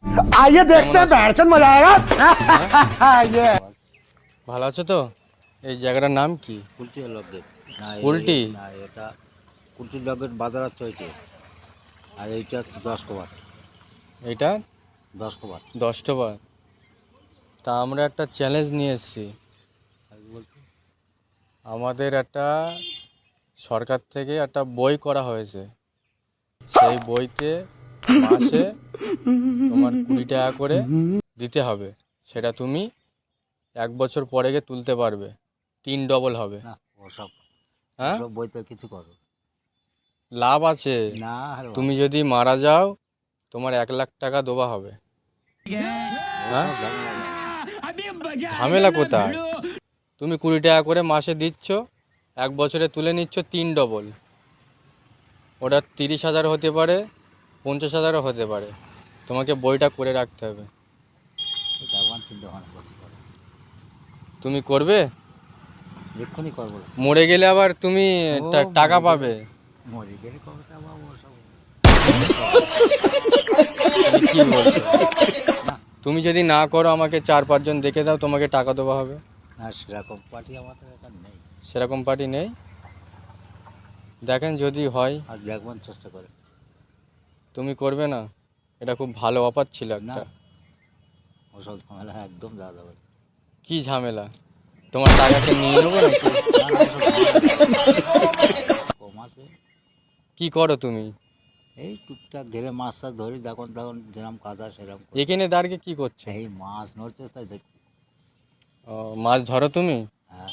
आइए देखते हैं बैठचंद मजा आएगा। ये ভালো আছো তো? এই জায়গাটার নাম কি? কুলটি লগেট না কুলটি? না এটা কুলটি লগেট বাজার আছে ওইটা আর এইটা হচ্ছে 10 কবার এটা 10 কবার 10টা বার। তা আমরা একটা চ্যালেঞ্জ নিয়ে এসেছি। বলতে আমাদের একটা সরকার থেকে একটা বই করা হয়েছে। সেই বইতে মাসে তোমার 20 টাকা করে দিতে হবে। সেটা তুমি 1 বছর পরে গিয়ে তুলতে পারবে, 3 ডবল হবে। না ওসব হ্যাঁ, সব বইতে কিছু করো লাভ আছে। না আর তুমি যদি মারা যাও তোমার 1 লাখ টাকা দেওয়া হবে। হ্যাঁ, ঝামেলা কোথায়? তুমি 20 টাকা করে মাসে দিচ্ছ, 1 বছরে তুলে নিচ্ছ 3 ডবল। ওটা 30,000 হতে পারে, 50,000ও হতে পারে। তোমাকে বইটা করে রাখতে হবে। ভগবান চিন্তা ভাবনা করতে পারে তুমি করবে? এক্ষুনি করবো না। মরে গেলে আবার তুমি টাকা পাবে। মরে গেলে করতে আবার ওসব তুমি কি বলছো? তুমি যদি না করো আমাকে 4-5 জন দেখে দাও, তোমাকে টাকা দেওয়া হবে। না সেরকম পার্টি আমাদের এখানে নেই সেরকম পার্টি নেই। দেখেন যদি হয়। আর দেখবেন চেষ্টা করে তুমি করবে না? এটা খুব ভালো অফার ছিল না একটা। ওসব ঝামেলা একদম যাওয়া যাবে না। কি ঝামেলা? তোমার টাকাকে নিয়ে নেবো নাকি? না, না, ওসব ঝামেলা কম আছে কি করো তুমি? এই টুকটাক ঘেরে মাছ টাছ ধরি যখন তখন যেরকম কাদা সেরকম করি। এখানে দাঁড়িয়ে কি করছো? এই মাছ নড়ছে তাই দেখছি ও, মাছ ধরো তুমি? হ্যাঁ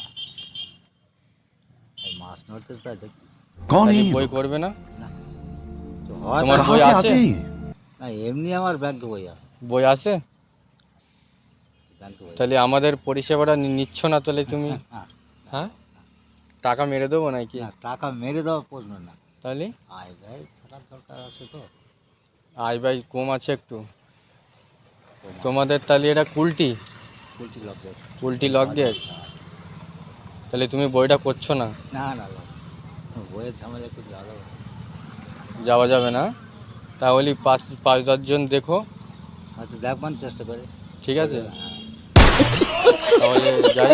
এই মাছ নড়ছে তাই দেখছি कौन তাহলে है? বই করবে না? না তো হয় তোমার তা- বই कहाँ से আছে? आते हैं? না এমনি আমার ব্যাংকে বই আছে বই আছে? ব্যাংকে বই তাহলে আমাদের পরিষেবাটা নিচ্ছ না তাহলে তুমি? হ্যাঁ হ্যাঁ, টাকা মেরে দেবো নাকি? না টাকা মেরে দেওয়ার প্রশ্ন না তাহলে আয় ভাই থাকার দরকার আছে তো আয় ভাই কম আছে একটু তোমাদের। তাহলে এটা কুলটি কুলটি লক গেট। তাহলে তুমি বইটা করছো না? না না না বইয়ের ঝামেলা একটু যাওয়া যাবে না। যাওয়া যাবে না? তাহলে 5-10 জন দেখো। আচ্ছা দেখবার চেষ্টা করে ঠিক আছে, হ্যাঁ তাহলে যাই।